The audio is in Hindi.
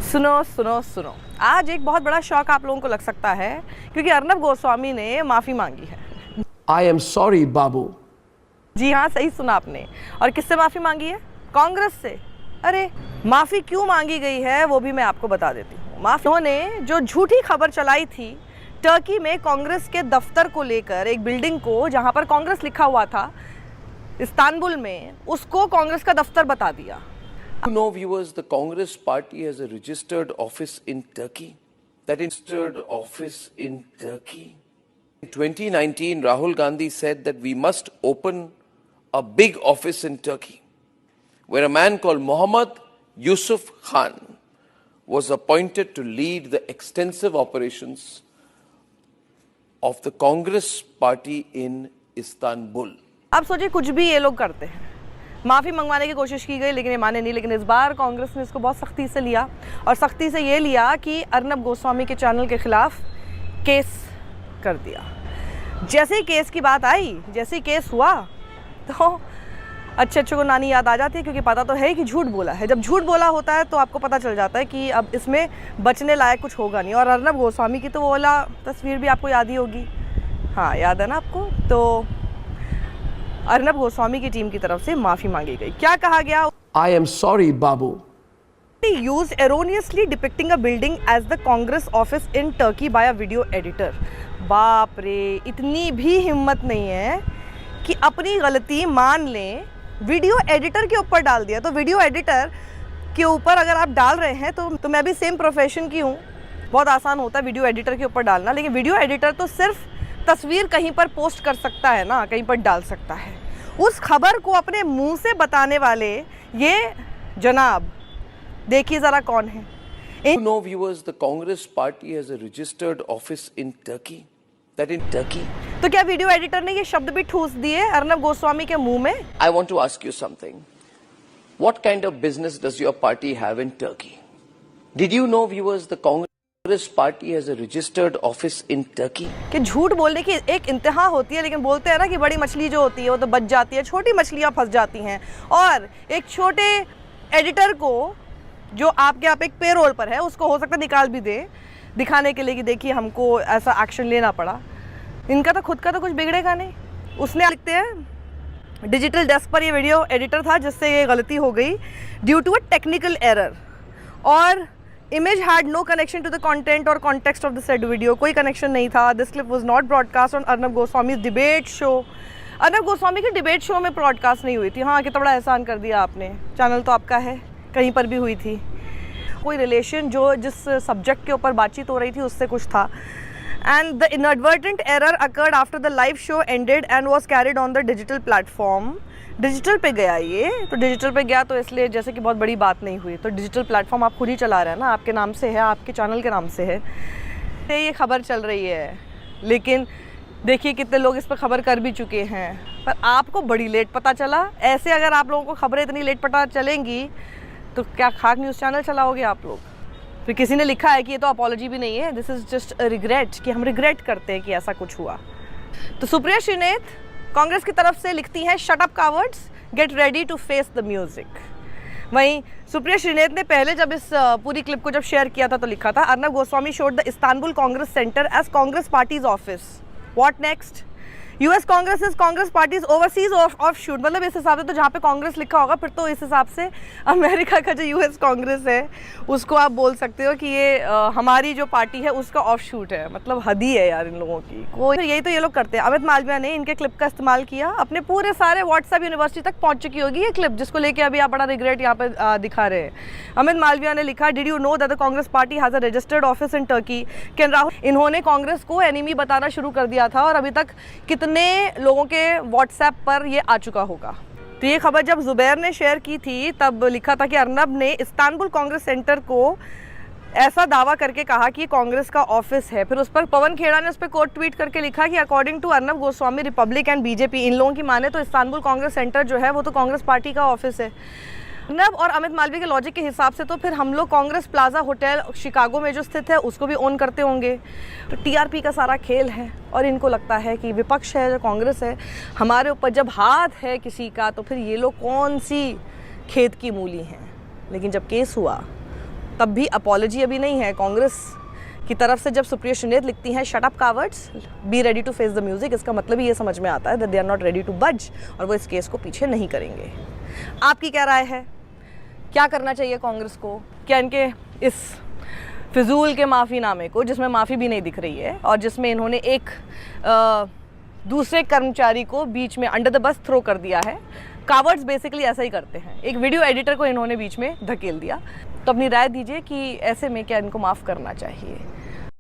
सुनो सुनो सुनो, आज एक बहुत बड़ा शौक आप लोगों को लग सकता है क्योंकि अर्नब गोस्वामी ने माफ़ी मांगी है। I am sorry, बाबू। जी हाँ, सही सुना आपने। और किससे माफ़ी मांगी है? कांग्रेस से। अरे माफ़ी क्यों मांगी गई है वो भी मैं आपको बता देती हूँ। माफ़ी उन्होंने जो झूठी खबर चलाई थी टर्की में कांग्रेस के दफ्तर को लेकर, एक बिल्डिंग को जहाँ पर कांग्रेस लिखा हुआ था इस्तांबुल में, उसको कांग्रेस का दफ्तर बता दिया। You know, viewers, the Congress party has a registered office in Turkey. That registered office in Turkey. In 2019, Rahul Gandhi said that we must open a big office in Turkey, where a man called Mohammad Yusuf Khan was appointed to lead the extensive operations of the Congress party in Istanbul. अब सोचिए, कुछ भी ये लोग करते हैं। माफ़ी मंगवाने की कोशिश की गई लेकिन ये माने नहीं। लेकिन इस बार कांग्रेस ने इसको बहुत सख्ती से लिया, और सख्ती से ये लिया कि अर्नब गोस्वामी के चैनल के खिलाफ केस कर दिया। जैसे ही केस की बात आई, जैसे ही केस हुआ, तो अच्छे को नानी याद आ जाती है, क्योंकि पता तो है कि झूठ बोला है। जब झूठ बोला होता है तो आपको पता चल जाता है कि अब इसमें बचने लायक कुछ होगा नहीं। और अर्नब गोस्वामी की तो वो वाला तस्वीर भी आपको याद ही होगी। हाँ, याद है ना आपको? तो अर्नब गोस्वामी की टीम की तरफ से माफ़ी मांगी गई। क्या कहा गया? I am sorry, Babu. Used erroneously depicting a building as the Congress office in Turkey by a video editor. बाप रे, इतनी भी हिम्मत नहीं है कि अपनी गलती मान लें, वीडियो एडिटर के ऊपर डाल दिया। तो वीडियो एडिटर के ऊपर अगर आप डाल रहे हैं तो मैं भी सेम प्रोफेशन की हूँ, बहुत आसान होता है वीडियो एडिटर के ऊपर डालना। लेकिन वीडियो एडिटर तो सिर्फ तस्वीर कहीं पर पोस्ट कर सकता है ना, कहीं पर डाल सकता है। उस खबर को अपने मुंह से बताने वाले ये जनाब, देखिए ज़रा कौन है। You know, viewers, the Congress party has a registered office in Turkey. That in Turkey. तो क्या वीडियो एडिटर ने ये शब्द भी ठूस दिए अर्नब गोस्वामी के मुंह में? I want to ask you something. What kind of business does your party have in Turkey? Did you know, viewers, the Congress party has a registered office in Turkey? कि झूठ बोलने की एक इंतहा होती है, लेकिन बोलते हैं ना कि बड़ी मछली जो होती है वो तो बच जाती है, छोटी मछलियाँ फंस जाती हैं। और एक छोटे एडिटर को जो आपके आप एक पेरोल पर है, उसको हो सकता है निकाल भी दे, दिखाने के लिए कि देखिए हमको ऐसा एक्शन लेना पड़ा। इनका तो खुद का तो कुछ बिगड़ेगा नहीं। उसने लिखते हैं डिजिटल डेस्क पर ये वीडियो एडिटर था जिससे ये गलती हो गई due to a technical error, और image had no connection to the content और context of the said video. कोई कनेक्शन नहीं था। This clip was not broadcast on Arnab Goswami debate show. Arnab Goswami की डिबेट शो में ब्रॉडकास्ट नहीं हुई थी। हाँ, कितना बड़ा एहसान कर दिया आपने, चैनल तो आपका है, कहीं पर भी हुई थी। कोई रिलेशन जो जिस सब्जेक्ट के ऊपर बातचीत हो रही थी उससे कुछ था। And the inadvertent error occurred after the live show ended and was carried on the digital platform. Digital पे गया ये, तो डिजिटल पे गया तो इसलिए जैसे कि बहुत बड़ी बात नहीं हुई। तो डिजिटल प्लेटफॉर्म आप खुद ही चला रहे हैं ना, आपके नाम से है, आपके चैनल के नाम से है। ये खबर चल रही है, लेकिन देखिए कितने लोग इस पर खबर कर भी चुके हैं, पर आपको बड़ी लेट पता चला। ऐसे अगर आप लोगों को खबरें इतनी लेट पता चलेंगी तो क्या खाक न्यूज़ चैनल चलाओगे आप लोग? फिर किसी ने लिखा है कि ये तो अपॉलॉजी भी नहीं है, this is just a regret, कि हम रिग्रेट करते हैं कि ऐसा कुछ हुआ। तो सुप्रिया श्रीनेत कांग्रेस की तरफ से लिखती हैं, shut up cowards, get ready to face the music. वहीं सुप्रिया श्रीनेत ने पहले जब इस पूरी क्लिप को जब शेयर किया था तो लिखा था, Arnab Goswami showed the Istanbul Congress centre as Congress party's office. What next? US Congress is Congress party's overseas offshoot. मतलब इस हिसाब से तो जहाँ पे कांग्रेस लिखा होगा, फिर तो इस हिसाब से अमेरिका का जो यूएस कांग्रेस है उसको आप बोल सकते हो कि ये हमारी जो पार्टी है उसका ऑफ शूट है। मतलब हद ही है यार इन लोगों की। कोई यही तो ये लोग करते हैं। अमित मालविया ने इनके क्लिप का इस्तेमाल किया, अपने पूरे सारे व्हाट्सएप यूनिवर्सिटी तक पहुँच चुकी होगी ये क्लिप, जिसको लेके अभी आप बड़ा रिग्रेट यहाँ पे दिखा रहे हैं। अमित मालविया ने लिखा, did you know that the Congress party has a registered office in Turkey? Can Rahul, इन्होंने कांग्रेस को एनिमी बताना शुरू कर दिया था, और अभी तक कितने लोगों के व्हाट्सएप पर ये आ चुका होगा। तो ये खबर जब जुबैर ने शेयर की थी तब लिखा था कि अर्नब ने इस्तांबुल कांग्रेस सेंटर को ऐसा दावा करके कहा कि कांग्रेस का ऑफिस है। फिर उस पर पवन खेड़ा ने उस पर कोट ट्वीट करके लिखा कि according to Arnab Goswami, Republic and BJP, इन लोगों की माने तो इस्तांबुल कांग्रेस सेंटर जो है वो तो कांग्रेस पार्टी का ऑफिस है। अर्नब और अमित मालवीय के लॉजिक के हिसाब से तो फिर हम लोग कांग्रेस प्लाजा होटल शिकागो में जो स्थित है उसको भी ओन करते होंगे। तो टीआरपी का सारा खेल है, और इनको लगता है कि विपक्ष है जो कांग्रेस है, हमारे ऊपर जब हाथ है किसी का तो फिर ये लोग कौन सी खेत की मूली हैं। लेकिन जब केस हुआ तब भी अपॉलॉजी अभी नहीं है कांग्रेस की तरफ से। जब सुप्रिया सुनीत लिखती हैं shut up cowards, be ready to face the music, इसका मतलब ही ये समझ में आता है that they are not ready to budge, और वो इस केस को पीछे नहीं करेंगे। आपकी क्या राय है? क्या करना चाहिए कांग्रेस को? क्या इनके इस फिजूल के माफ़ीनामे को, जिसमें माफ़ी भी नहीं दिख रही है और जिसमें इन्होंने एक दूसरे कर्मचारी को बीच में अंडर द बस थ्रो कर दिया है, कावर्ड्स बेसिकली ऐसा ही करते हैं, एक वीडियो एडिटर को इन्होंने बीच में धकेल दिया, तो अपनी राय दीजिए कि ऐसे में क्या इनको माफ़ करना चाहिए।